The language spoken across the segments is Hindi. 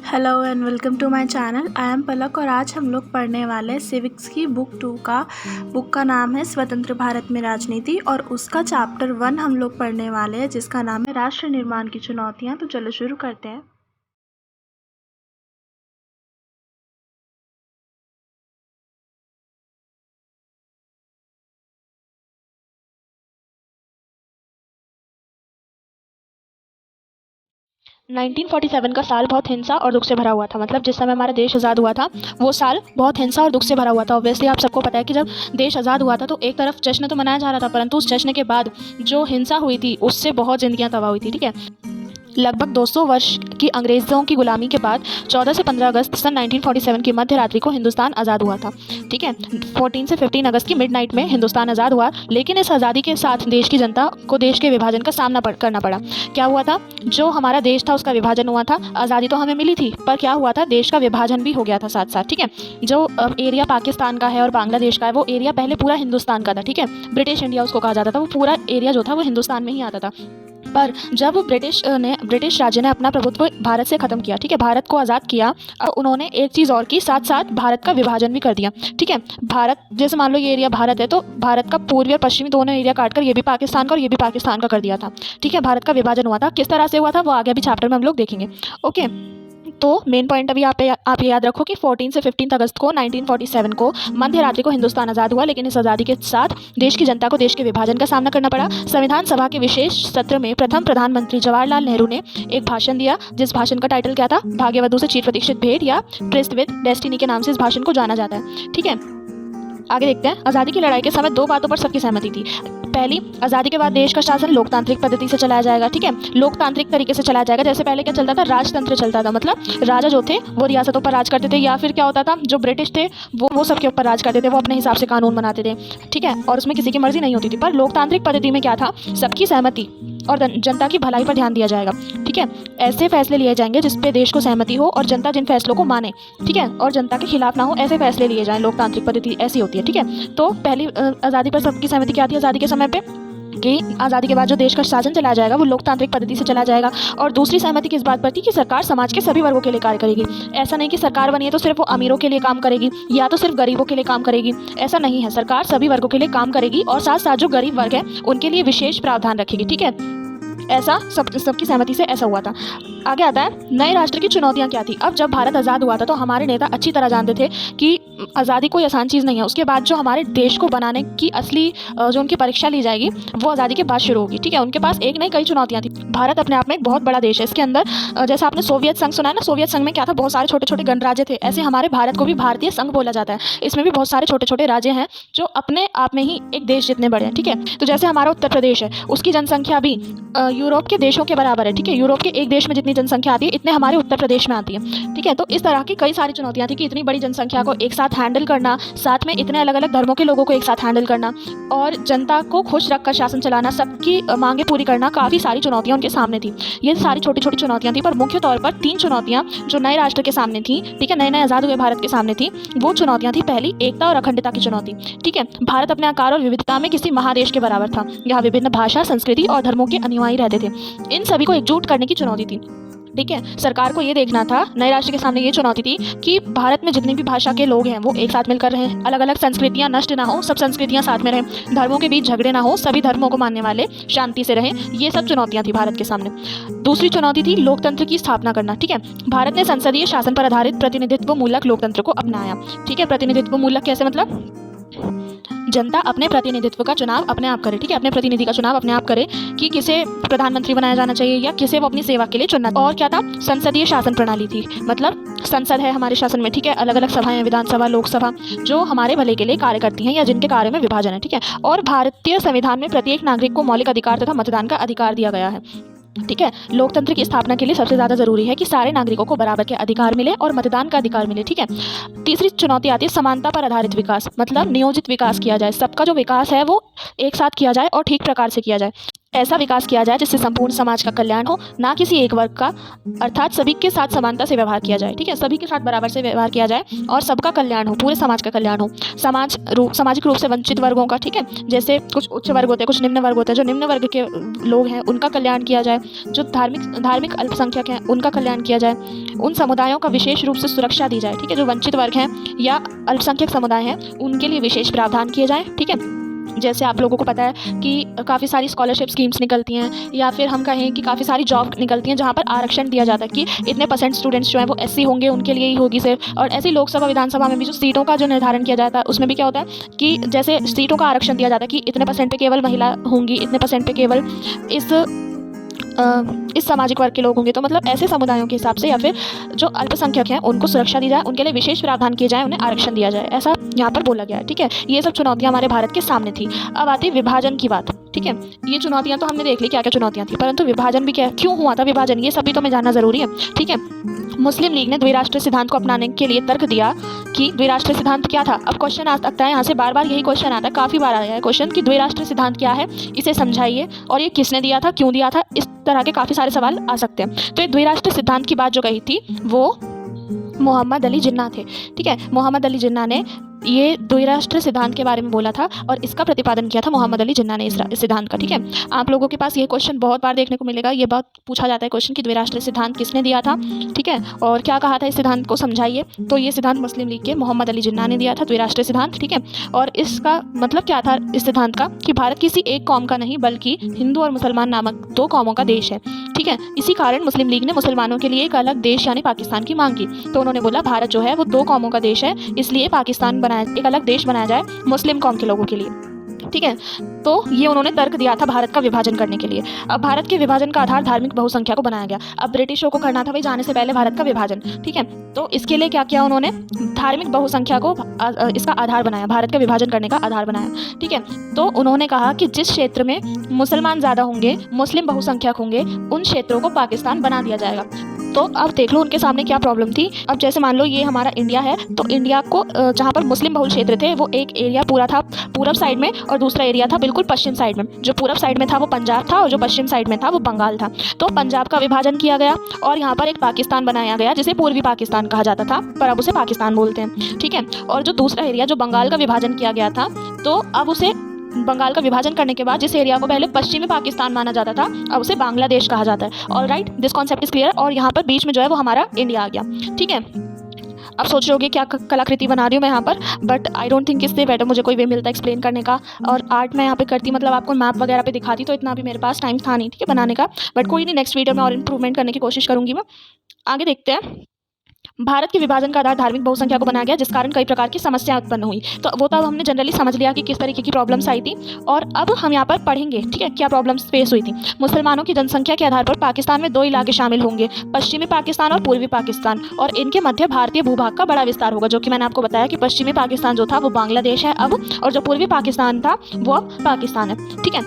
Hello and welcome to my channel. I am Palak और आज हम लोग पढ़ने वाले सिविक्स की बुक का नाम है स्वतंत्र भारत में राजनीति और उसका चैप्टर 1 हम लोग पढ़ने वाले हैं जिसका नाम है राष्ट्र निर्माण की चुनौतियां। तो चलो शुरू करते हैं। नाइनटीन 47 का साल बहुत हिंसा और दुख से भरा हुआ था। मतलब जिस समय हमारा देश आज़ाद हुआ था वो साल बहुत हिंसा और दुख से भरा हुआ था। ऑब्वियसली आप सबको पता है कि जब देश आज़ाद हुआ था तो एक तरफ जश्न तो मनाया जा रहा था, परंतु उस जश्न के बाद जो हिंसा हुई थी उससे बहुत जिंदगियां तबाह हुई थी। ठीक है, लगभग 200 वर्ष की अंग्रेज़ों की गुलामी के बाद 14 से 15 अगस्त सन 1947 की मध्य रात्रि को हिंदुस्तान आज़ाद हुआ था। ठीक है, 14 से 15 अगस्त की मिडनाइट में हिंदुस्तान आज़ाद हुआ, लेकिन इस आज़ादी के साथ देश की जनता को देश के विभाजन का सामना करना पड़ा। क्या हुआ था? जो हमारा देश था उसका विभाजन हुआ था। आज़ादी तो हमें मिली थी, पर क्या हुआ था, देश का विभाजन भी हो गया था साथ साथ। ठीक है, जो एरिया पाकिस्तान का है और बांग्लादेश का है वो एरिया पहले पूरा हिंदुस्तान का था। ठीक है, ब्रिटिश इंडिया उसको कहा जाता था। वो पूरा एरिया जो था वो हिंदुस्तान में ही आता था। पर जब ब्रिटिश राज्य ने अपना प्रभुत्व भारत से ख़त्म किया, ठीक है, भारत को आज़ाद किया, उन्होंने एक चीज़ और की, साथ साथ भारत का विभाजन भी कर दिया। ठीक है, भारत जैसे मान लो ये एरिया भारत है तो भारत का पूर्वी और पश्चिमी दोनों एरिया काटकर ये भी पाकिस्तान का और ये भी पाकिस्तान का कर दिया था। ठीक है, भारत का विभाजन हुआ था। किस तरह से हुआ था वो आगे अभी चैप्टर में हम लोग देखेंगे। ओके, तो मेन पॉइंट अभी आप ये याद रखो कि 14 से 15 अगस्त को 1947 को मध्य रात्रि को हिंदुस्तान आज़ाद हुआ, लेकिन इस आज़ादी के साथ देश की जनता को देश के विभाजन का सामना करना पड़ा। संविधान सभा के विशेष सत्र में प्रथम प्रधानमंत्री जवाहरलाल नेहरू ने एक भाषण दिया, जिस भाषण का टाइटल क्या था? भाग्यवधू से चिर प्रतीक्षित भेंट या ट्रिस्ट विद डेस्टिनी के नाम से इस भाषण को जाना जाता है। ठीक है, आगे देखते हैं। आज़ादी की लड़ाई के समय दो बातों पर सबकी सहमति थी। पहली, आज़ादी के बाद देश का शासन लोकतांत्रिक पद्धति से चलाया जाएगा। ठीक है, लोकतांत्रिक तरीके से चलाया जाएगा। जैसे पहले क्या चलता था, राजतंत्र चलता था, मतलब राजा जो थे वो रियासतों पर राज करते थे, या फिर क्या होता था, जो ब्रिटिश थे वो सबके ऊपर राज करते थे, वो अपने हिसाब से कानून बनाते थे। ठीक है, और उसमें किसी की मर्जी नहीं होती थी। पर लोकतांत्रिक पद्धति में क्या था, सबकी सहमति और जनता की भलाई पर ध्यान दिया जाएगा। ठीक है, ऐसे फैसले लिए जाएंगे जिसपे देश को सहमति हो और जनता जिन फैसलों को माने, ठीक है, और जनता के खिलाफ ना हो, ऐसे फैसले लिए जाएं। लोकतांत्रिक पद्धति ऐसी होती है। ठीक है, तो पहली आज़ादी पर सबकी सहमति क्या थी आज़ादी के समय पे, कि आज़ादी के बाद जो देश का शासन चलाया जाएगा वो लोकतांत्रिक पद्धति से चला जाएगा। और दूसरी सहमति किस बात पर थी, कि सरकार समाज के सभी वर्गों के लिए कार्य करेगी। ऐसा नहीं कि सरकार बनी है तो सिर्फ वो अमीरों के लिए काम करेगी या तो सिर्फ गरीबों के लिए काम करेगी, ऐसा नहीं है। सरकार सभी वर्गों के लिए काम करेगी और साथ साथ जो गरीब वर्ग है उनके लिए विशेष प्रावधान रखेगी। ठीक है, ऐसा सबकी सहमति से ऐसा हुआ था। आगे आता है नए राष्ट्र की चुनौतियां क्या थी। अब जब भारत आज़ाद हुआ था तो हमारे नेता अच्छी तरह जानते थे कि आज़ादी कोई आसान चीज़ नहीं है। उसके बाद जो हमारे देश को बनाने की असली जो उनकी परीक्षा ली जाएगी वो आज़ादी के बाद शुरू होगी। ठीक है, उनके पास एक नहीं कई चुनौतियां थी। भारत अपने आप में एक बहुत बड़ा देश है। इसके अंदर जैसा आपने सोवियत संघ सुना है ना, सोवियत संघ में क्या था, बहुत सारे छोटे छोटे गणराज्य थे। ऐसे हमारे भारत को भी भारतीय संघ बोला जाता है। इसमें भी बहुत सारे छोटे छोटे राज्य हैं जो अपने आप में ही एक देश जितने बड़े हैं। ठीक है, तो जैसे हमारा उत्तर प्रदेश है, उसकी जनसंख्या भी यूरोप के देशों के बराबर है। ठीक है, यूरोप के एक देश में जितनी जनसंख्या आती है इतने हमारे उत्तर प्रदेश में आती है। ठीक है, तो इस तरह की कई सारी चुनौतियां थी कि इतनी बड़ी जनसंख्या को एक साथ हैंडल करना, साथ में इतने अलग अलग धर्मों के लोगों को एक साथ हैंडल करना और जनता को खुश रखकर शासन चलाना, सबकी मांगे पूरी करना, काफ़ी सारी चुनौतियां उनके सामने थी। ये सारी छोटी छोटी चुनौतियां थी, पर मुख्य तौर पर 3 चुनौतियां जो नए राष्ट्र के सामने थी, ठीक है, नए नए आज़ाद हुए भारत के सामने थी, वो चुनौतियां थी। पहली, एकता और अखंडता की चुनौती। ठीक है, भारत अपने आकार और विविधता में किसी महादेश के बराबर था। यहाँ विभिन्न भाषा, संस्कृति और धर्मों के अनुयायी रहते थे। इन सभी को एकजुट करने की चुनौती थी। ठीक है, सरकार को ये देखना था, नए राष्ट्र के सामने ये चुनौती थी कि भारत में जितनी भी भाषा के लोग हैं वो एक साथ मिलकर रहें, अलग अलग संस्कृतियां नष्ट ना हो, सब संस्कृतियां साथ में रहें, धर्मों के बीच झगड़े ना हो, सभी धर्मों को मानने वाले शांति से रहें। ये सब चुनौतियां थी भारत के सामने। दूसरी चुनौती थी लोकतंत्र की स्थापना करना। ठीक है, भारत ने संसदीय शासन पर आधारित प्रतिनिधित्व मूलक लोकतंत्र को अपनाया। ठीक है, प्रतिनिधित्व मूलक कैसे, मतलब जनता अपने प्रतिनिधित्व का चुनाव अपने आप करे। ठीक है, अपने प्रतिनिधि का चुनाव अपने आप करे कि किसे प्रधानमंत्री बनाया जाना चाहिए या किसे वो अपनी सेवा के लिए चुनना। और क्या था, संसदीय शासन प्रणाली थी, मतलब संसद है हमारे शासन में। ठीक है, अलग अलग सभाएं, विधानसभा, लोकसभा, जो हमारे भले के लिए कार्य करती हैं या जिनके कार्य में विभाजन है। ठीक है, और भारतीय संविधान में प्रत्येक नागरिक को मौलिक अधिकार तथा मतदान का अधिकार दिया गया है। ठीक है, लोकतंत्र की स्थापना के लिए सबसे ज़्यादा ज़रूरी है कि सारे नागरिकों को बराबर के अधिकार मिले और मतदान का अधिकार मिले। ठीक है, तीसरी चुनौती आती है समानता पर आधारित विकास, मतलब नियोजित विकास किया जाए, सबका जो विकास है वो एक साथ किया जाए और ठीक प्रकार से किया जाए। ऐसा विकास किया जाए जिससे संपूर्ण समाज का कल्याण हो, ना किसी एक वर्ग का, अर्थात सभी के साथ समानता से व्यवहार किया जाए। ठीक है, सभी के साथ बराबर से व्यवहार किया जाए और सबका कल्याण हो, पूरे समाज का कल्याण हो। सामाजिक रूप से वंचित वर्गों का, ठीक है, जैसे कुछ उच्च वर्ग होते हैं, कुछ निम्न वर्ग होते हैं, जो निम्न वर्ग के लोग हैं उनका कल्याण किया जाए। जो धार्मिक अल्पसंख्यक हैं उनका कल्याण किया जाए। उन समुदायों का विशेष रूप से सुरक्षा दी जाए। ठीक है, जो वंचित वर्ग हैं या अल्पसंख्यक समुदाय हैं उनके लिए विशेष प्रावधान किए जाए। ठीक है, जैसे आप लोगों को पता है कि काफ़ी सारी स्कॉलरशिप स्कीम्स निकलती हैं, या फिर हम कहें कि काफ़ी सारी जॉब निकलती हैं जहाँ पर आरक्षण दिया जाता है कि इतने % स्टूडेंट्स जो हैं वो SC होंगे, उनके लिए ही होगी सिर्फ। और ऐसी लोकसभा विधानसभा में भी जो सीटों का जो निर्धारण किया जाता है उसमें भी क्या होता है कि जैसे सीटों का आरक्षण दिया जाता है कि इतने % पे केवल महिला होंगी, इतने % पे केवल इस सामाजिक वर्ग के लोग होंगे। तो मतलब ऐसे समुदायों के हिसाब से या फिर जो अल्पसंख्यक हैं उनको सुरक्षा दी जाए, उनके लिए विशेष प्रावधान किए जाए, उन्हें आरक्षण दिया जाए, ऐसा यहाँ पर बोला गया है। ठीक है, ये सब चुनौतियाँ हमारे भारत के सामने थी। अब आती विभाजन की बात। ठीक है, ये चुनौतियाँ तो हमने देख ली क्या क्या चुनौतियाँ थी, परंतु विभाजन भी क्या, क्यों हुआ था विभाजन, ये सभी तो हमें जानना जरूरी है। ठीक है, मुस्लिम लीग ने द्विराष्ट्रीय सिद्धांत को अपनाने के लिए तर्क दिया कि द्विराष्ट्रीय सिद्धांत क्या था। अब क्वेश्चन आ सकता है यहाँ से, बार बार यही क्वेश्चन आता है, काफ़ी बार आया है क्वेश्चन कि द्विराष्ट्रीय सिद्धांत क्या है, इसे समझाइए और ये किसने दिया था, क्यों दिया था, इस तरह के काफ़ी सारे सवाल आ सकते हैं। तो ये द्विराष्ट्रीय सिद्धांत की बात जो कही थी वो मोहम्मद अली जिन्ना थे। ठीक है, मोहम्मद अली जिन्ना ने ये द्विराष्ट्रीय सिद्धांत के बारे में बोला था और इसका प्रतिपादन किया था मोहम्मद अली जिन्ना ने इस सिद्धांत का। ठीक है, आप लोगों के पास ये क्वेश्चन बहुत बार देखने को मिलेगा, ये बहुत पूछा जाता है क्वेश्चन कि द्विराष्ट्रीय सिद्धांत किसने दिया था। ठीक है, और क्या कहा था इस सिद्धांत को समझाइए। तो ये सिद्धांत मुस्लिम लीग के मोहम्मद अली जिन्ना ने दिया था, द्विराष्ट्रीय सिद्धांत। ठीक है, और इसका मतलब क्या था इस सिद्धांत का कि भारत किसी एक कौम का नहीं बल्कि हिंदू और मुसलमान नामक 2 कौमों का देश है। ठीक है, इसी कारण मुस्लिम लीग ने मुसलमानों के लिए एक अलग देश यानी पाकिस्तान की मांग की। तो उन्होंने बोला भारत जो है वो 2 कौमों का देश है, इसलिए पाकिस्तान बनाया, एक अलग देश बनाया जाए मुस्लिम कौम के लोगों के लिए। ठीक है, तो ये उन्होंने तर्क दिया था भारत का विभाजन करने के लिए। अब भारत के विभाजन का आधार धार्मिक बहुसंख्या को बनाया गया। अब ब्रिटिशों को करना था भाई जाने से पहले भारत का विभाजन। ठीक है, तो इसके लिए क्या किया उन्होंने, धार्मिक बहुसंख्या को इसका आधार बनाया, भारत का विभाजन करने का आधार बनाया। ठीक है, तो उन्होंने कहा कि जिस क्षेत्र में मुसलमान ज़्यादा होंगे, मुस्लिम बहुसंख्यक होंगे, उन क्षेत्रों को पाकिस्तान बना दिया जाएगा। तो अब देख लो उनके सामने क्या प्रॉब्लम थी। अब जैसे मान लो ये हमारा इंडिया है, तो इंडिया को जहाँ पर मुस्लिम बहुल क्षेत्र थे वो एक एरिया पूरा था पूरब साइड में और दूसरा एरिया था बिल्कुल पश्चिम साइड में। जो पूरब साइड में था वो पंजाब था और जो पश्चिम साइड में था वो बंगाल था। तो पंजाब का विभाजन किया गया और यहाँ पर एक पाकिस्तान बनाया गया जिसे पूर्वी पाकिस्तान कहा जाता था, पर अब उसे पाकिस्तान बोलते हैं। ठीक है, और जो दूसरा एरिया जो बंगाल का विभाजन किया गया था, तो अब उसे बंगाल का विभाजन करने के बाद जिस एरिया को पहले पश्चिमी पाकिस्तान माना जाता था अब उसे बांग्लादेश कहा जाता है। All right, this concept is clear. और यहाँ पर बीच में जो है वो हमारा इंडिया आ गया। ठीक है, अब सोच रहे होगे क्या कलाकृति बना रही हूँ मैं यहाँ पर, बट आई डोंट थिंक इससे बेटर मुझे कोई वे मिलता एक्सप्लेन करने का। और आर्ट मैं यहाँ पे करती, मतलब आपको मैप वगैरह पे दिखाती, तो इतना भी मेरे पास टाइम था नहीं। ठीक है, बनाने का, बट कोई नहीं, नेक्स्ट वीडियो में और इंप्रूवमेंट करने की कोशिश करूँगी मैं। आगे देखते हैं। भारत के विभाजन का आधार धार्मिक बहुसंख्या को बनाया गया, जिस कारण कई प्रकार की समस्याएं उत्पन्न हुई। तो वो तो अब हमने जनरली समझ लिया कि किस तरीके की प्रॉब्लम्स आई थी, और अब हम यहाँ पर पढ़ेंगे ठीक है क्या प्रॉब्लम्स फेस हुई थी। मुसलमानों की जनसंख्या के आधार पर पाकिस्तान में 2 इलाके शामिल होंगे, पश्चिमी पाकिस्तान और पूर्वी पाकिस्तान, और इनके मध्य भारतीय भूभाग का बड़ा विस्तार होगा। जो कि मैंने आपको बताया कि पश्चिमी पाकिस्तान जो था वो बांग्लादेश है अब, और जो पूर्वी पाकिस्तान था वो अब पाकिस्तान है। ठीक है,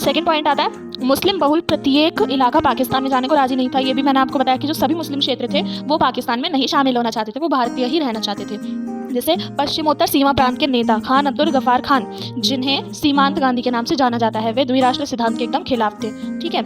सेकंड पॉइंट आता है मुस्लिम बहुल प्रत्येक इलाका पाकिस्तान में जाने को राजी नहीं था। ये भी मैंने आपको बताया कि जो सभी मुस्लिम क्षेत्र थे वो पाकिस्तान में नहीं शामिल होना चाहते थे, वो भारतीय ही रहना चाहते थे। जैसे पश्चिमोत्तर सीमा प्रांत के नेता खान अब्दुल गफार खान, जिन्हें सीमांत गांधी के नाम से जाना जाता है, वे द्विराष्ट्रीय सिद्धांत के एकदम खिलाफ थे। ठीक है,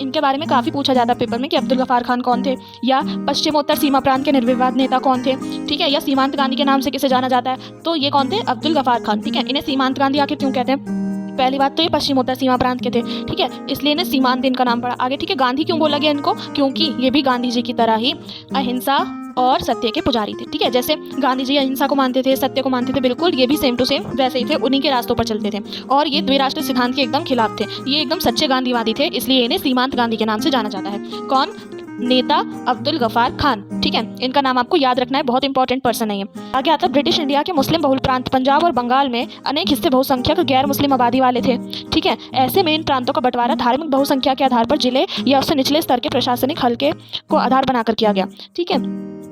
इनके बारे में काफ़ी पूछा जाता है पेपर में कि अब्दुल गफार खान कौन थे, या पश्चिमोत्तर सीमा प्रांत के निर्विवाद नेता कौन थे। ठीक है, या सीमांत गांधी के नाम से किसे जाना जाता है, तो ये कौन थे, अब्दुल गफार खान। ठीक है, इन्हें सीमांत गांधी आखिर क्यों कहते हैं, पहली बात तो ये पश्चिमोत्तर सीमा प्रांत के थे। ठीक है, इसलिए इन्हें सीमांत इनका नाम पड़ा। आगे ठीक है, गांधी क्यों बोला गया इनको, क्योंकि ये भी गांधी जी की तरह ही अहिंसा और सत्य के पुजारी थे। ठीक है, जैसे गांधी जी अहिंसा को मानते थे, सत्य को मानते थे, बिल्कुल ये भी सेम टू सेम वैसे ही थे, उन्हीं के रास्तों पर चलते थे। और ये द्विराष्ट्रीय सिद्धांत के एकदम खिलाफ थे, ये एकदम सच्चे गांधीवादी थे, इसलिए इन्हें सीमांत गांधी के नाम से जाना जाता है। कौन, नेता अब्दुल गफार खान। ठीक है, इनका नाम आपको याद रखना है, बहुत इंपॉर्टेंट पर्सन है ये। आगे आता है ब्रिटिश इंडिया के मुस्लिम बहुल प्रांत पंजाब और बंगाल में अनेक हिस्से बहुसंख्यक गैर मुस्लिम आबादी वाले थे। ठीक है, ऐसे में इन प्रांतों का बंटवारा धार्मिक बहुसंख्या के आधार पर जिले या उससे निचले स्तर के प्रशासनिक हल्के को आधार बनाकर किया गया। ठीक है,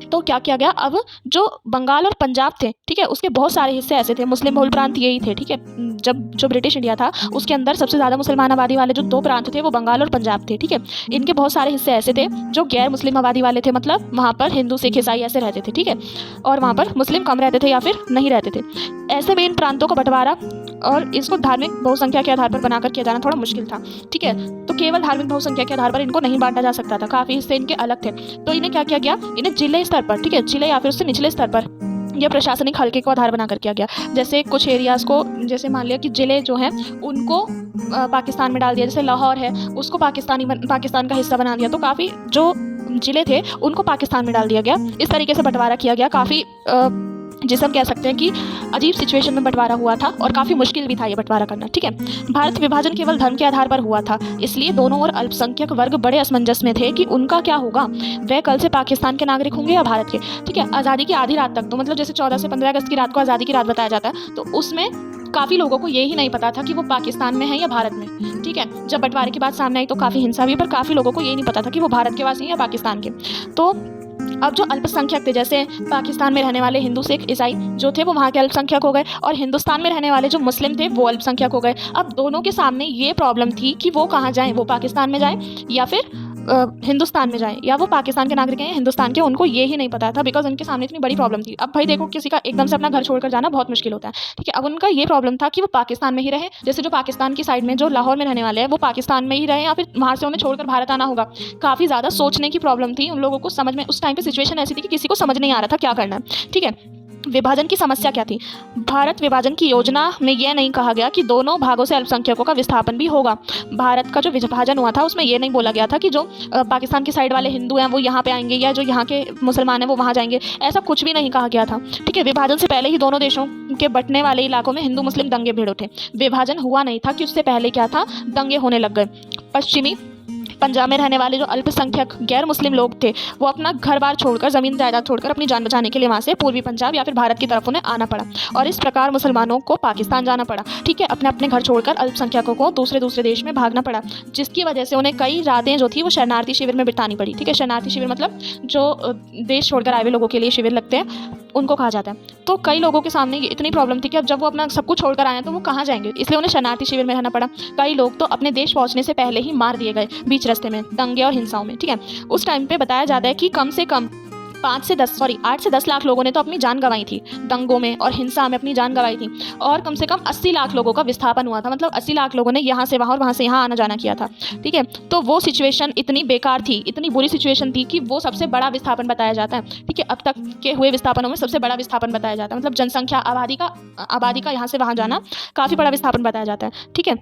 तो क्या किया गया, अब जो बंगाल और पंजाब थे, ठीक है, उसके बहुत सारे हिस्से ऐसे थे, मुस्लिम बहुल प्रांत यही थे। ठीक है, जब जो ब्रिटिश इंडिया था उसके अंदर सबसे ज़्यादा मुसलमान आबादी वाले जो 2 प्रांत थे वो बंगाल और पंजाब थे। ठीक है, इनके बहुत सारे हिस्से ऐसे थे जो गैर मुस्लिम आबादी वाले थे, मतलब वहाँ पर हिंदू सिख ईसाई ऐसे रहते थे। ठीक है, और वहाँ पर मुस्लिम कम रहते थे या फिर नहीं रहते थे। ऐसे में इन प्रांतों का बंटवारा और इसको धार्मिक बहुसंख्या के आधार पर बनाकर किया जाना थोड़ा मुश्किल था। ठीक है, तो केवल धार्मिक बहुसंख्या के आधार पर इनको नहीं बांटा जा सकता था, काफ़ी हिस्से इनके अलग थे। तो इन्हें क्या किया गया, इन्हें जिले स्तर पर, ठीक है, जिले या फिर उससे निचले स्तर पर यह प्रशासनिक हल्के को आधार बनाकर किया गया। जैसे कुछ एरियाज़ को, जैसे मान लिया कि ज़िले जो हैं उनको पाकिस्तान में डाल दिया, जैसे लाहौर है उसको पाकिस्तान का हिस्सा बना दिया, तो काफ़ी जो ज़िले थे उनको पाकिस्तान में डाल दिया गया। इस तरीके से बंटवारा किया गया, काफ़ी जिसे हम कह सकते हैं कि अजीब सिचुएशन में बंटवारा हुआ था और काफ़ी मुश्किल भी था ये बंटवारा करना। ठीक है, भारत विभाजन केवल धर्म के आधार पर हुआ था, इसलिए दोनों और अल्पसंख्यक वर्ग बड़े असमंजस में थे कि उनका क्या होगा, वह कल से पाकिस्तान के नागरिक होंगे या भारत के। ठीक है, आज़ादी की आधी रात तक, तो मतलब जैसे 14 से 15 अगस्त की रात को आज़ादी की रात बताया जाता है, तो उसमें काफ़ी लोगों को ये ही नहीं पता था कि वो पाकिस्तान में है या भारत में। ठीक है, जब बंटवारे की बात सामने आई तो काफ़ी हिंसा हुई, पर काफ़ी लोगों को ये नहीं पता था कि वो भारत के वासी हैं या पाकिस्तान के। तो अब जो अल्पसंख्यक थे, जैसे पाकिस्तान में रहने वाले हिंदू, सिख, ईसाई जो थे वो वहाँ के अल्पसंख्यक हो गए, और हिंदुस्तान में रहने वाले जो मुस्लिम थे वो अल्पसंख्यक हो गए। अब दोनों के सामने ये प्रॉब्लम थी कि वो कहाँ जाएं, वो पाकिस्तान में जाएं या फिर हिंदुस्तान में जाएं, या वो पाकिस्तान के नागरिक हैं या हिंदुस्तान के, उनको ये ही नहीं पता था, बिकॉज उनके सामने इतनी बड़ी प्रॉब्लम थी। अब भाई देखो, किसी का एकदम से अपना घर छोड़कर जाना बहुत मुश्किल होता है। ठीक है, अब उनका ये प्रॉब्लम था कि वो पाकिस्तान में ही रहे, जैसे जो पाकिस्तान की साइड में जो लाहौर में रहने वाले हैं वो पाकिस्तान में ही रहे, या फिर वहाँ से उन्हें छोड़कर भारत आना होगा। काफ़ी ज़्यादा सोचने की प्रॉब्लम थी उन लोगों को, समझ में उस टाइम पर सिचुएशन ऐसी थी कि किसी को समझ नहीं आ रहा था क्या करना है। ठीक है, विभाजन की समस्या क्या थी, भारत विभाजन की योजना में यह नहीं कहा गया कि दोनों भागों से अल्पसंख्यकों का विस्थापन भी होगा। भारत का जो विभाजन हुआ था उसमें यह नहीं बोला गया था कि जो पाकिस्तान की साइड वाले हिंदू हैं वो यहाँ पे आएंगे, या जो यहाँ के मुसलमान हैं वो वहाँ जाएंगे, ऐसा कुछ भी नहीं कहा गया था। ठीक है, विभाजन से पहले ही दोनों देशों के बंटने वाले इलाकों में हिंदू मुस्लिम दंगे भिड़ उठे। विभाजन हुआ नहीं था कि उससे पहले क्या था, दंगे होने लग गए। पश्चिमी पंजाब में रहने वाले जो अल्पसंख्यक गैर मुस्लिम लोग थे वो अपना घर बार छोड़कर, ज़मीन जायदाद छोड़कर अपनी जान बचाने के लिए वहाँ से पूर्वी पंजाब या फिर भारत की तरफ उन्हें आना पड़ा, और इस प्रकार मुसलमानों को पाकिस्तान जाना पड़ा। ठीक है, अपने अपने घर छोड़कर अल्पसंख्यकों को दूसरे देश में भागना पड़ा, जिसकी वजह से उन्हें कई रातें जो थी वो शरणार्थी शिविर में बितानी पड़ी। ठीक है, शरणार्थी शिविर मतलब जो देश छोड़कर आए हुए लोगों के लिए शिविर लगते हैं उनको कहा जाता है। तो कई लोगों के सामने ये इतनी प्रॉब्लम थी कि अब जब वो अपना सब कुछ छोड़कर आए हैं तो वो कहाँ जाएंगे, इसलिए उन्हें शरणार्थी शिविर में रहना पड़ा। कई लोग तो अपने देश पहुंचने से पहले ही मार दिए गए बीच रास्ते में, दंगे और हिंसाओं में। ठीक है, उस टाइम पे बताया जाता है कि कम से कम 8 से 10 लाख लोगों ने तो अपनी जान गंवाई थी दंगों में और हिंसा में, अपनी जान गंवाई थी, और कम से कम 80 लाख लोगों का विस्थापन हुआ था, मतलब 80 लाख लोगों ने यहाँ से वहाँ और वहाँ से यहाँ आना जाना किया था। ठीक है, तो वो सिचुएशन इतनी बेकार थी, इतनी बुरी सिचुएशन थी कि वो सबसे बड़ा विस्थापन बताया जाता है। ठीक है, अब तक के हुए विस्थापनों में सबसे बड़ा विस्थापन बताया जाता है, मतलब जनसंख्या, आबादी का यहाँ से वहाँ जाना काफ़ी बड़ा विस्थापन बताया जाता है। ठीक है,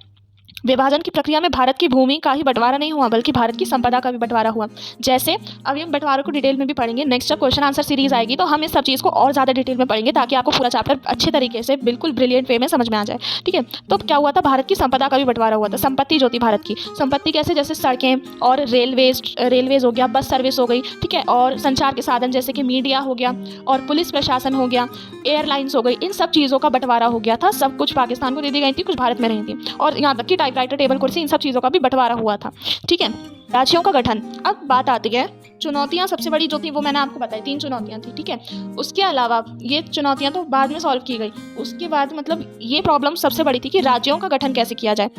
विभाजन की प्रक्रिया में भारत की भूमि का ही बंटवारा नहीं हुआ बल्कि भारत की संपदा का भी बंटवारा हुआ। जैसे अब हम बंटवारे को डिटेल में भी पढ़ेंगे, नेक्स्ट जब क्वेश्चन आंसर सीरीज आएगी तो हम इस सब चीज़ को और ज़्यादा डिटेल में पढ़ेंगे ताकि आपको पूरा चैप्टर अच्छे तरीके से बिल्कुल ब्रिलियंट वे में समझ में आ जाए। ठीक है, तो क्या हुआ था, भारत की संपदा का भी बंटवारा हुआ था। संपत्ति जो थी भारत की, संपत्ति कैसे, जैसे सड़कें और रेलवेज हो गया, बस सर्विस हो गई। ठीक है, और संचार के साधन जैसे कि मीडिया हो गया और पुलिस प्रशासन हो गया, एयरलाइंस हो गई, इन सब चीज़ों का बंटवारा हो गया था। सब कुछ पाकिस्तान को दे दी गई थी, कुछ भारत में रही थी, और यहाँ तक कि टाइपराइटर, टेबल कुर्सी, इन सब चीज़ों का भी बंटवारा हुआ था। ठीक है, राज्यों का गठन। अब बात आती है चुनौतियां, सबसे बड़ी जो थी वो मैंने आपको बताई, 3 चुनौतियां थी। ठीक है, उसके अलावा ये चुनौतियां तो बाद में सॉल्व की गई, उसके बाद मतलब ये प्रॉब्लम सबसे बड़ी थी कि राज्यों का गठन कैसे किया जाए।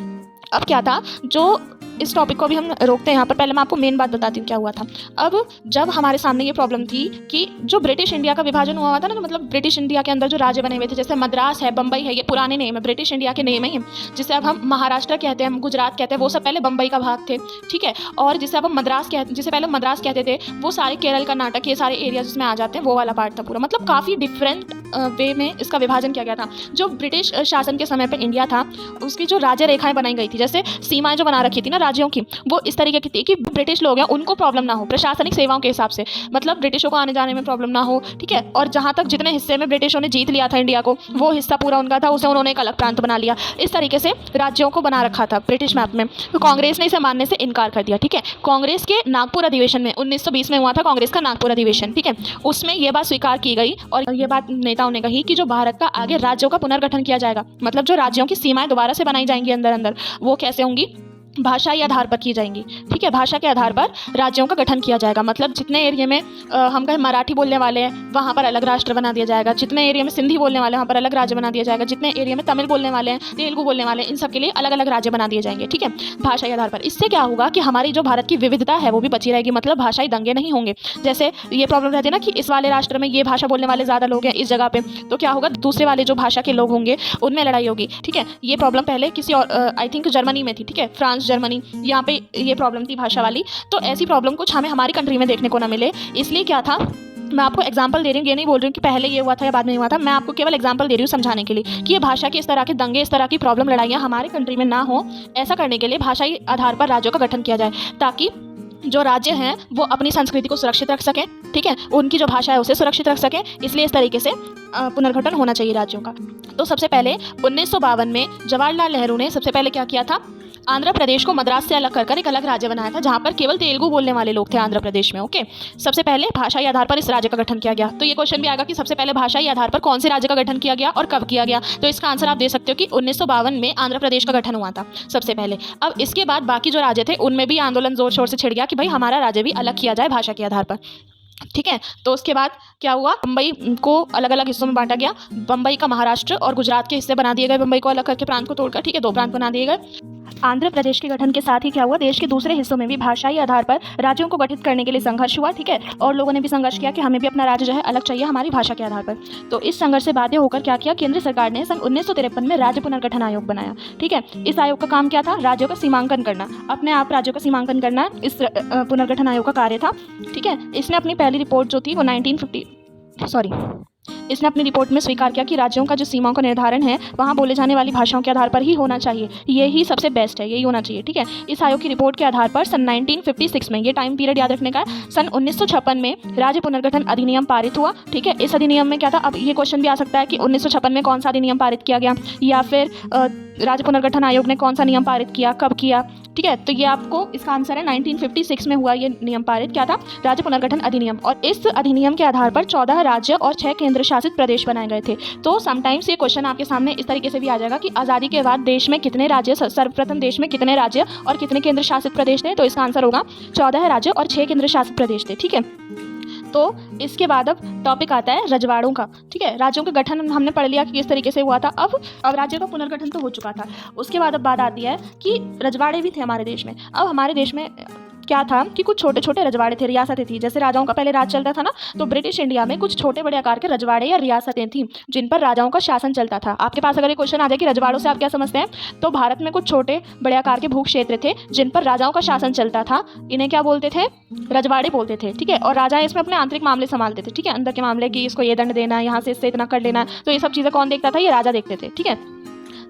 अब क्या था, जो इस टॉपिक को भी हम रोकते हैं यहाँ पर, पहले मैं आपको मेन बात बताती हूँ क्या हुआ था। अब जब हमारे सामने ये प्रॉब्लम थी कि जो ब्रिटिश इंडिया का विभाजन हुआ था ना, तो मतलब ब्रिटिश इंडिया के अंदर जो राज्य बने हुए थे, जैसे मद्रास है, बम्बई है, ये पुराने नेम है, ब्रिटिश इंडिया के नेम है, जिसे अब हम महाराष्ट्र कहते हैं, हम गुजरात कहते हैं, वो सब पहले बम्बई का भाग थे। ठीक है, और जिसे अब हम जिसे पहले मद्रास कहते थे, वो सारे केरल, कर्नाटक, ये सारे एरिया जिसमें आ जाते हैं, वो वाला पार्ट था पूरा। मतलब काफ़ी डिफरेंट वे में इसका विभाजन किया गया था। जो ब्रिटिश शासन के समय पर इंडिया था, उसकी जो राज्य रेखाएं बनाई गई थी, जैसे सीमाएं जो बना रखी थी ना राज्यों की, वो इस तरीके की थी कि ब्रिटिश लोग हैं उनको प्रॉब्लम ना हो प्रशासनिक सेवाओं के हिसाब से, मतलब ब्रिटिशों को आने जाने में प्रॉब्लम ना हो। ठीक है, और जहाँ तक जितने हिस्से में ब्रिटिशों ने जीत लिया था इंडिया को, वो हिस्सा पूरा उनका था, उसे उन्होंने एक अलग प्रांत बना लिया। इस तरीके से राज्यों को बना रखा था ब्रिटिश मैप में। तो कांग्रेस ने इसे मानने से इनकार कर दिया। ठीक है, कांग्रेस के नागपुर अधिवेशन में 1920 में हुआ था कांग्रेस का नागपुर अधिवेशन। ठीक है, उसमें यह बात स्वीकार की गई और ये बात नेताओं ने कही कि जो भारत का आगे राज्यों का पुनर्गठन किया जाएगा, मतलब जो राज्यों की सीमाएं दोबारा से बनाई जाएंगी अंदर अंदर, वो कैसे होंगी, भाषाई आधार पर की जाएंगी। ठीक है, भाषा के आधार पर राज्यों का गठन किया जाएगा। मतलब जितने एरिया में हम कहें मराठी बोलने वाले हैं वहाँ पर अलग राष्ट्र बना दिया जाएगा, जितने एरिया में सिंधी बोलने वाले हैं वहाँ पर अलग राज्य बना दिया जाएगा, जितने एरिया में तमिल बोलने वाले हैं, तेलुगु बोलने वाले हैं, इन सब के लिए अलग अलग राज्य बना दिए जाएंगे। ठीक है, भाषाई आधार पर। इससे क्या होगा कि हमारी जो भारत की विविधता है वो भी बची रहेगी। मतलब भाषाई दंगे नहीं होंगे। जैसे ये प्रॉब्लम रहती है ना कि इस वाले राष्ट्र में ये भाषा बोलने वाले ज़्यादा लोग हैं इस जगह पे, तो क्या होगा, दूसरे वाले जो भाषा के लोग होंगे उनमें लड़ाई होगी। ठीक है, ये प्रॉब्लम पहले किसी और आई थिंक जर्मनी में थी। ठीक है, फ्रांस, जर्मनी, यहाँ पे ये प्रॉब्लम थी भाषा वाली। तो ऐसी प्रॉब्लम कुछ हमें हमारी कंट्री में देखने को ना मिले, इसलिए क्या था, मैं आपको एग्जांपल दे रही हूँ, ये नहीं बोल रही हूँ कि पहले ये हुआ था या बाद में हुआ था। मैं आपको केवल एग्जांपल दे रही हूँ समझाने के लिए कि ये भाषा के इस तरह के दंगे, इस तरह की प्रॉब्लम, लड़ाइयाँ हमारे कंट्री में ना हो। ऐसा करने के लिए भाषाई आधार पर राज्यों का गठन किया जाए ताकि जो राज्य हैं वो अपनी संस्कृति को सुरक्षित रख सकें। ठीक है, उनकी जो भाषा है उसे सुरक्षित रख सकें, इसलिए इस तरीके से पुनर्गठन होना चाहिए राज्यों का। तो सबसे पहले 1952 में जवाहरलाल नेहरू ने सबसे पहले क्या किया था, आंध्र प्रदेश को मद्रास से अलग कर एक अलग राज्य बनाया था जहाँ पर केवल तेलुगु बोलने वाले लोग थे आंध्र प्रदेश में। ओके, सबसे पहले भाषाई आधार पर इस राज्य का गठन किया गया। तो ये क्वेश्चन भी आएगा कि सबसे पहले भाषाई आधार पर कौन से राज्य का गठन किया गया और कब किया गया। तो इसका आंसर आप दे सकते हो कि 1952 में आंध्र प्रदेश का गठन हुआ था सबसे पहले। अब इसके बाद बाकी जो राज्य थे उनमें भी आंदोलन जोर शोर से छिड़ गया कि भाई हमारा राज्य भी अलग किया जाए भाषा के आधार पर। ठीक है, तो उसके बाद क्या हुआ, बम्बई को अलग अलग हिस्सों में बांटा गया। बम्बई का महाराष्ट्र और गुजरात के हिस्से बना दिए गए, बम्बई को अलग करके प्रांत को तोड़कर। ठीक है, 2 प्रांत बना दिए गए। आंध्र प्रदेश के गठन के साथ ही क्या हुआ, देश के दूसरे हिस्सों में भी भाषाई आधार पर राज्यों को गठित करने के लिए संघर्ष हुआ। ठीक है, और लोगों ने भी संघर्ष किया कि हमें भी अपना राज्य जो है अलग चाहिए हमारी भाषा के आधार पर। तो इस संघर्ष से बाध्य होकर क्या किया, केंद्र सरकार ने सन 1953 में राज्य पुनर्गठन आयोग बनाया। ठीक है, इस आयोग का काम क्या था, राज्यों का सीमांकन करना, अपने आप राज्यों का सीमांकन करना इस पुनर्गठन आयोग का कार्य था। ठीक है, इसने अपनी पहली रिपोर्ट जो थी वो इसने अपनी रिपोर्ट में स्वीकार किया कि राज्यों का जो सीमाओं का निर्धारण है वहाँ बोले जाने वाली भाषाओं के आधार पर ही होना चाहिए, यही सबसे बेस्ट है, यही होना चाहिए। ठीक है, इस आयोग की रिपोर्ट के आधार पर सन 1956 में, ये टाइम पीरियड याद रखने का है, सन 1956 में राज्य पुनर्गठन अधिनियम पारित हुआ। ठीक है, इस अधिनियम में क्या था, अब ये क्वेश्चन भी आ सकता है कि 1956 में कौन सा अधिनियम पारित किया गया या फिर राज्य पुनर्गठन आयोग ने कौन सा नियम पारित किया, कब किया। ठीक है, तो ये आपको इसका आंसर है 1956 में हुआ ये नियम पारित। क्या था, राज्य पुनर्गठन अधिनियम। और इस अधिनियम के आधार पर 14 राज्य और 6 केंद्र शासित प्रदेश बनाए गए थे। तो समटाइम्स ये क्वेश्चन आपके सामने इस तरीके से भी आ जाएगा कि आज़ादी के बाद देश में कितने राज्य, सर्वप्रथम देश में कितने राज्य और कितने केंद्र शासित प्रदेश थे। तो इसका आंसर होगा 14 राज्य और 6 केंद्र शासित प्रदेश थे। ठीक है, तो इसके बाद अब टॉपिक आता है रजवाड़ों का। ठीक है, राज्यों का गठन हमने पढ़ लिया कि किस तरीके से हुआ था। अब राज्यों का पुनर्गठन तो हो चुका था, उसके बाद अब बात आती है कि रजवाड़े भी थे हमारे देश में। अब हमारे देश में क्या था कि कुछ छोटे छोटे रजवाड़े थे, रियासतें थी। जैसे राजाओं का पहले राज चलता था ना, तो ब्रिटिश इंडिया में कुछ छोटे बड़े आकार के रजवाड़े या रियासतें थी जिन पर राजाओं का शासन चलता था। आपके पास अगर ये क्वेश्चन आ जाए कि रजवाड़ों से आप क्या समझते हैं, तो भारत में कुछ छोटे बड़े आकार के भू क्षेत्र थे जिन पर राजाओं का शासन चलता था, इन्हें क्या बोलते थे, रजवाड़े बोलते थे। ठीक है, और राजा इसमें अपने आंतरिक मामले संभालते थे। ठीक है, अंदर के मामले की इसको ये दंड देना, यहाँ से इससे इतना कर लेना, तो ये सब चीज़ें कौन देखता था, ये राजा देखते थे। ठीक है,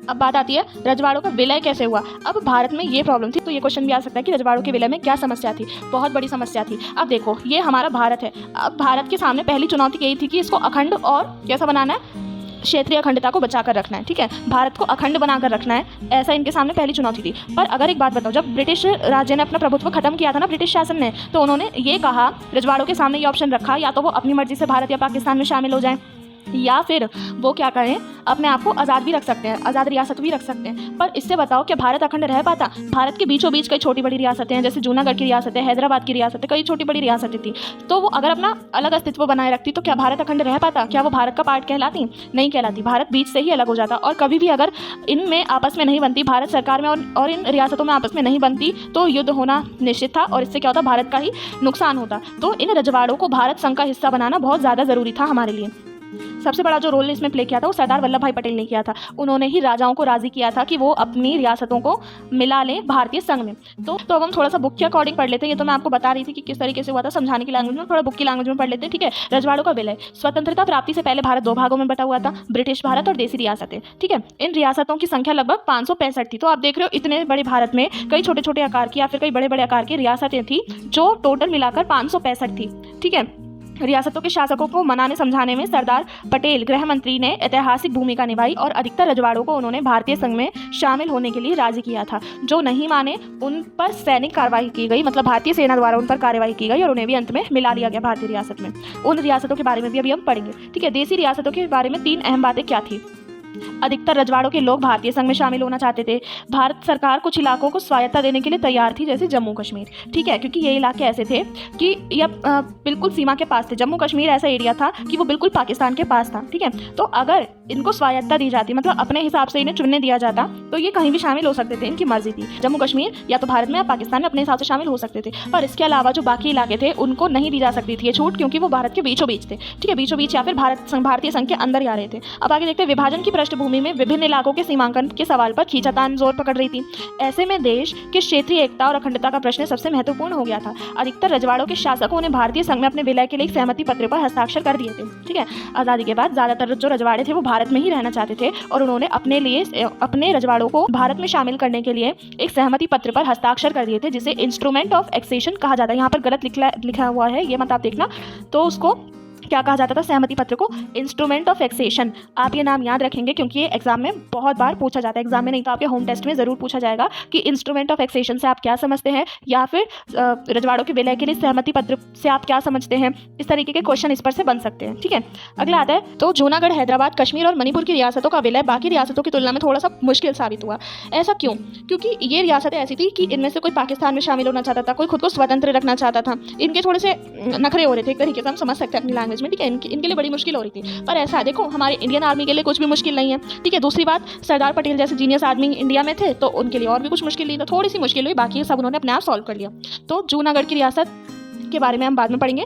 अब बात आती है रजवाड़ों का विलय कैसे हुआ। अब भारत में ये प्रॉब्लम थी, तो ये क्वेश्चन भी आ सकता है कि रजवाड़ों के विलय में क्या समस्या थी। बहुत बड़ी समस्या थी। अब देखो, ये हमारा भारत है। अब भारत के सामने पहली चुनौती यही थी कि इसको अखंड और कैसा बनाना है, क्षेत्रीय अखंडता को बचा कर रखना है। ठीक है, भारत को अखंड बनाकर रखना है, ऐसा इनके सामने पहली चुनौती थी। पर अगर एक बात बताओ, जब ब्रिटिश राज्य ने अपना प्रभुत्व खत्म किया था ना, ब्रिटिश शासन ने, तो उन्होंने ये कहा, रजवाड़ों के सामने ये ऑप्शन रखा, या तो वो अपनी मर्जी से भारत या पाकिस्तान में शामिल हो जाएं, या फिर वो क्या करें, अपने आप को आज़ाद भी रख सकते हैं, आज़ाद रियासत भी रख सकते हैं। पर इससे बताओ क्या भारत अखंड रह पाता। भारत के बीचों बीच कई छोटी बड़ी रियासतें हैं, जैसे जूनागढ़ की रियासत है, हैदराबाद की रियासत है, कई छोटी बड़ी रियासतें थी। तो वो अगर अपना अलग अस्तित्व बनाए रखती तो क्या भारत अखंड रह पाता, क्या वो भारत का पार्ट कहलाती, नहीं कहलाती। भारत बीच से ही अलग हो जाता। और कभी भी अगर इनमें आपस में नहीं बनती, भारत सरकार में और इन रियासतों में आपस में नहीं बनती, तो युद्ध होना निश्चित था और इससे क्या होता, भारत का ही नुकसान होता। तो इन रजवाड़ों को भारत संघ का हिस्सा बनाना बहुत ज़्यादा ज़रूरी था हमारे लिए। सबसे बड़ा जो रोल इसमें प्ले किया था वो सरदार वल्लभ भाई पटेल ने किया था। उन्होंने ही राजाओं को राजी किया था कि वो अपनी रियासतों को मिला लें भारतीय संघ में। तो अब हम थोड़ा सा बुक के अकॉर्डिंग पढ़ लेते हैं। ये तो मैं आपको बता रही थी कि किस तरीके से हुआ था, समझाने की लैंग्वेज में, थोड़ा बुक की लैंग्वेज में पढ़ लेते हैं। ठीक है, रजवाड़ों का विलय। स्वतंत्रता प्राप्ति से पहले भारत 2 भागों में बटा हुआ था, ब्रिटिश भारत और देसी रियासतें। ठीक है, इन रियासतों की संख्या लगभग 565 थी। तो आप देख रहे हो, इतने बड़े भारत में कई छोटे छोटे आकार की या फिर कई बड़े बड़े आकार की रियासतें थी, जो टोटल मिलाकर 565 थी। ठीक है, रियासतों के शासकों को मनाने समझाने में सरदार पटेल गृह मंत्री ने ऐतिहासिक भूमिका निभाई और अधिकतर रजवाड़ों को उन्होंने भारतीय संघ में शामिल होने के लिए राजी किया था। जो नहीं माने उन पर सैनिक कार्रवाई की गई, मतलब भारतीय सेना द्वारा उन पर कार्रवाई की गई और उन्हें भी अंत में मिला लिया गया भारतीय रियासत में। उन रियासतों के बारे में भी अभी हम पढ़ेंगे। ठीक है, देसी रियासतों के बारे में 3 अहम बातें क्या थी। अधिकतर रजवाड़ों के लोग भारतीय संघ में शामिल होना चाहते थे। भारत सरकार कुछ इलाकों को स्वायत्तता देने के लिए तैयार थी, जैसे जम्मू कश्मीर, ठीक है, क्योंकि ये इलाके ऐसे थे कि ये बिल्कुल सीमा के पास थे। जम्मू कश्मीर ऐसा एरिया था कि वो बिल्कुल पाकिस्तान के पास था, ठीक है। तो अगर इनको स्वायत्तता दी जाती, मतलब अपने हिसाब से इन्हें चुनने दिया जाता, तो ये कहीं भी शामिल हो सकते थे, इनकी मर्जी थी। जम्मू कश्मीर या तो भारत में या पाकिस्तान में अपने हिसाब से शामिल हो सकते थे, पर इसके अलावा जो बाकी इलाके थे उनको नहीं दी जा सकती थी ये छूट, क्योंकि वो भारत के बीचों बीच थे, ठीक है, बीचों बीच या फिर भारतीय संघ के अंदर ही आ रहे थे। अब आगे देखते हैं, विभाजन की पृष्ठभूमि में विभिन्न इलाकों के सीमांकन के सवाल पर खींचातान जोर पकड़ रही थी। ऐसे में देश के क्षेत्रीय एकता और अखंडता का प्रश्न सबसे महत्वपूर्ण हो गया था। अधिकतर रजवाड़ों के शासकों ने भारतीय संघ में अपने विलय के लिए एक सहमति पत्र पर हस्ताक्षर कर दिए थे, ठीक है। आज़ादी के बाद ज्यादातर जो रजवाड़े थे वो भारत में ही रहना चाहते थे और उन्होंने अपने रजवाड़ों को भारत में शामिल करने के लिए एक सहमति पत्र पर हस्ताक्षर कर दिए थे, जिसे इंस्ट्रूमेंट ऑफ एक्सेशन कहा जाता है। यहाँ पर गलत लिखा हुआ है, ये मत आप देखना। तो उसको क्या कहा जाता था, सहमति पत्र को इंस्ट्रूमेंट ऑफ एक्सेशन। आप ये नाम याद रखेंगे क्योंकि ये एग्जाम में बहुत बार पूछा जाता है। एग्जाम में नहीं तो आपके होम टेस्ट में ज़रूर पूछा जाएगा कि इंस्ट्रूमेंट ऑफ एक्सेशन से आप क्या समझते हैं, या फिर रजवाड़ों के विलय के लिए सहमति पत्र से आप क्या समझते हैं। इस तरीके के क्वेश्चन इस पर से बन सकते हैं, ठीक है। अगला आता है, तो जूनागढ़, हैदराबाद, कश्मीर और मणिपुर की रियासतों का विलय बाकी रियासतों की तुलना में थोड़ा सा मुश्किल साबित हुआ। ऐसा क्यों? क्योंकि ये रियासतें ऐसी थी कि इनमें से कोई पाकिस्तान में शामिल होना चाहता था, कोई खुद को स्वतंत्र रखना चाहता था। इनके थोड़े से नखरे हो रहे थे, एक तरीके से हम समझ सकते हैं अपनी लैंग्वेज में, ठीक है। इनके बड़ी मुश्किल हो रही थी। पर ऐसा है, देखो, हमारे इंडियन आर्मी के लिए कुछ भी मुश्किल नहीं है, ठीक है। दूसरी बात, सरदार पटेल जैसे जीनियस आदमी इंडिया में थे तो उनके लिए और भी कुछ मुश्किल नहीं था, थोड़ी सी मुश्किल हुई, बाकी सब उन्होंने अपने आप सॉल्व कर लिया। तो जूनागढ़ की रियासत के बारे में हम बाद में पढ़ेंगे।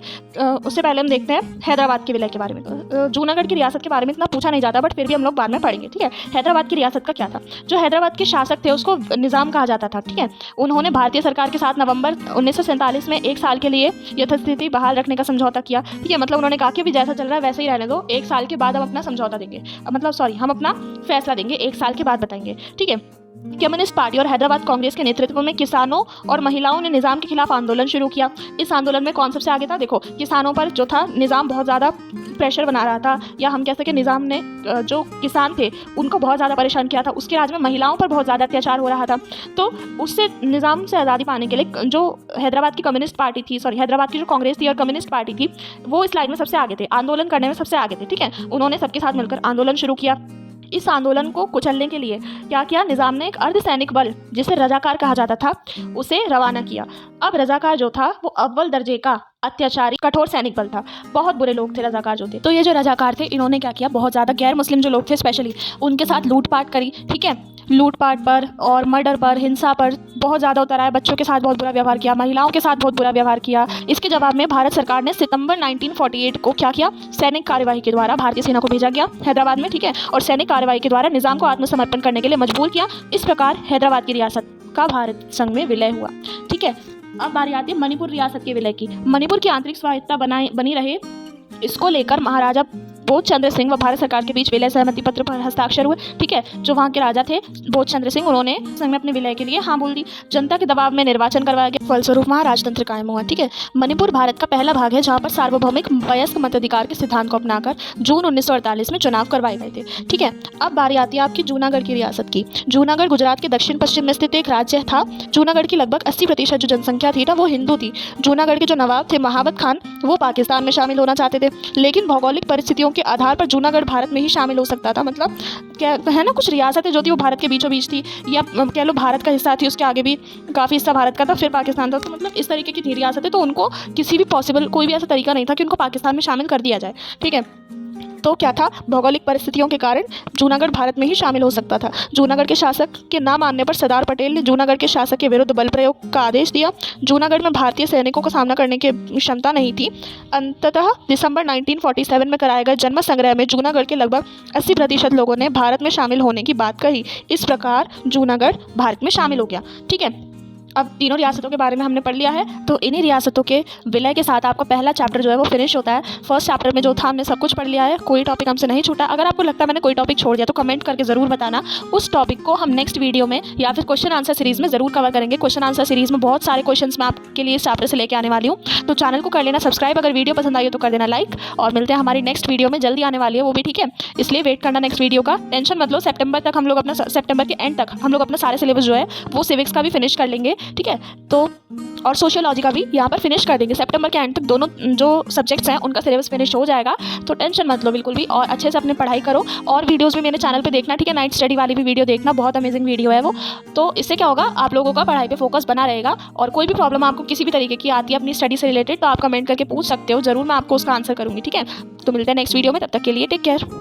उससे पहले हम देखते हैं हैदराबाद के विलय के बारे में। जूनागढ़ की रियासत के बारे में इतना पूछा नहीं जाता, बट फिर भी हम लोग बाद में पढ़ेंगे, ठीक है। हैदराबाद की रियासत का क्या था? जो हैदराबाद के शासक थे उसको निज़ाम कहा जाता था, ठीक है। उन्होंने भारतीय सरकार के साथ नवंबर 1947 में 1 साल के लिए यथास्थिति बहाल रखने का समझौता किया, ठीक है। मतलब उन्होंने कहा कि अभी जैसा चल रहा है वैसे ही रहने दो, 1 साल के बाद हम अपना समझौता देंगे, हम अपना फैसला देंगे, 1 साल के बाद बताएंगे, ठीक है। कम्युनिस्ट पार्टी और हैदराबाद कांग्रेस के नेतृत्व में किसानों और महिलाओं ने निज़ाम के खिलाफ आंदोलन शुरू किया। इस आंदोलन में कौन सबसे आगे था? देखो, किसानों पर जो था निज़ाम बहुत ज़्यादा प्रेशर बना रहा था, या हम कह सकें निज़ाम ने जो किसान थे उनको बहुत ज़्यादा परेशान किया था। उसके राज्य में महिलाओं पर बहुत ज़्यादा अत्याचार हो रहा था। तो उससे निज़ाम से आज़ादी पाने के लिए जो हैदराबाद की कम्युनिस्ट पार्टी थी, हैदराबाद की जो कांग्रेस थी और कम्युनिस्ट पार्टी थी, वो इस लाइन में सबसे आगे थे, आंदोलन करने में सबसे आगे थे, ठीक है। उन्होंने सबके साथ मिलकर आंदोलन शुरू किया। इस आंदोलन को कुचलने के लिए क्या किया? निज़ाम ने एक अर्धसैनिक बल, जिसे रजाकार कहा जाता था, उसे रवाना किया। अब रजाकार जो था वो अव्वल दर्जे का अत्याचारी कठोर सैनिक बल था। बहुत बुरे लोग थे रजाकार जो थे। तो ये जो रजाकार थे इन्होंने क्या किया? बहुत ज़्यादा गैर मुस्लिम जो लोग थे स्पेशली उनके साथ लूटपाट करी, ठीक है। लूटपाट पर और मर्डर पर, हिंसा पर बहुत ज़्यादा उतर आया। बच्चों के साथ बहुत बुरा व्यवहार किया, महिलाओं के साथ बहुत बुरा व्यवहार किया। इसके जवाब में भारत सरकार ने सितंबर 1948 को क्या किया? सैनिक कार्यवाही के द्वारा भारतीय सेना को भेजा गया हैदराबाद में, ठीक है। और सैनिक कार्यवाही के द्वारा निज़ाम को आत्मसमर्पण करने के लिए मजबूर किया। इस प्रकार हैदराबाद की रियासत का भारत संघ में विलय हुआ, ठीक है। अब बारी आती है मणिपुर रियासत के विलय की। मणिपुर की आंतरिक स्वायत्तता बनी रहे, इसको लेकर महाराजा बोधचंद्र सिंह व भारत सरकार के बीच विलय सहमति पत्र पर हस्ताक्षर हुए, ठीक है। जो वहाँ के राजा थे बोधचंद्र सिंह, उन्होंने संघ में अपने विलय के लिए हाँ बोल दी। जनता के दबाव में निर्वाचन करवाया गया, फलस्वरूप वहाँ राजतंत्र कायम हुआ, ठीक है। मणिपुर भारत का पहला भाग है जहाँ पर सार्वभौमिक वयस्क मताधिकार के सिद्धांत को अपनाकर जून 1948 में चुनाव करवाए गए थे, ठीक है। अब बारी आती है आपकी जूनागढ़ की रियासत की। जूनागढ़ गुजरात के दक्षिण पश्चिम में स्थित एक राज्य था। जूनागढ़ की लगभग 80% जो जनसंख्या थी ना वो हिंदू थी। जूनागढ़ के जो नवाब थे महावत खान, वो पाकिस्तान में शामिल होना चाहते थे, लेकिन भौगोलिक परिस्थितियों के आधार पर जूनागढ़ भारत में ही शामिल हो सकता था। मतलब क्या है ना, कुछ रियासतें जो थी वो भारत के बीचों बीच थी, या कह लो भारत का हिस्सा थी, उसके आगे भी काफ़ी हिस्सा भारत का था, फिर पाकिस्तान था। तो मतलब इस तरीके की थी रियासतें, तो उनको किसी भी कोई भी ऐसा तरीका नहीं था कि उनको पाकिस्तान में शामिल कर दिया जाए, ठीक है। तो क्या था? भौगोलिक परिस्थितियों के कारण जूनागढ़ भारत में ही शामिल हो सकता था। जूनागढ़ के शासक के ना मानने पर सरदार पटेल ने जूनागढ़ के शासक के विरुद्ध बल प्रयोग का आदेश दिया। जूनागढ़ में भारतीय सैनिकों का सामना करने की क्षमता नहीं थी। अंततः दिसंबर 1947 में कराए गए जन्म संग्रह में जूनागढ़ के लगभग 80% लोगों ने भारत में शामिल होने की बात कही। इस प्रकार जूनागढ़ भारत में शामिल हो गया, ठीक है। अब तीनों रियासतों के बारे में हमने पढ़ लिया है, तो इन्हीं रियासतों के विलय के साथ आपका पहला चैप्टर जो है वो फिनिश होता है। फर्स्ट चैप्टर में जो था हमने सब कुछ पढ़ लिया है, कोई टॉपिक हमसे नहीं छूटा। अगर आपको लगता है मैंने कोई टॉपिक छोड़ दिया तो कमेंट करके ज़रूर बताना। उस टॉपिक को हम नेक्स्ट वीडियो में या फिर क्वेश्चन आंसर सीरीज़ में ज़रूर कवर करेंगे। क्वेश्चन आंसर सीरीज़ में बहुत सारे क्वेश्चन मैं आपके लिए इस चैप्टर से लेकर आने वाली हूँ, तो चैनल को कर लेना सब्सक्राइब। अगर वीडियो पसंद आई हो तो कर देना लाइक, और मिलते हैं हमारी नेक्स्ट वीडियो में, जल्दी आने वाली है वो भी, ठीक है। इसलिए वेट करना नेक्स्ट वीडियो का। टेंशन मत लो, सितंबर के एंड तक हम लोग अपना सारे सिलेबस जो है वो सिविक्स का भी फिनिश कर लेंगे। ठीक है। तो और सोशियोलॉजी का भी यहाँ पर फिनिश कर देंगे। सितंबर के एंड तक दोनों जो सब्जेक्ट्स हैं उनका सिलेबस फिनिश हो जाएगा, तो टेंशन मत लो बिल्कुल भी, और अच्छे से अपनी पढ़ाई करो। और वीडियोस भी मेरे चैनल पे देखना, ठीक है। नाइट स्टडी वाली भी वीडियो देखना, बहुत अमेजिंग वीडियो है वो। तो इससे क्या होगा, आप लोगों का पढ़ाई पे फोकस बना रहेगा। और कोई भी प्रॉब्लम आपको किसी भी तरीके की आती है अपनी स्टडी से रिलेटेड, तो आप कमेंट करके पूछ सकते हो, जरूर मैं आपको उसका आंसर करूँगी, ठीक है। तो मिलते हैं नेक्स्ट वीडियो में, तब तक के लिए टेक केयर।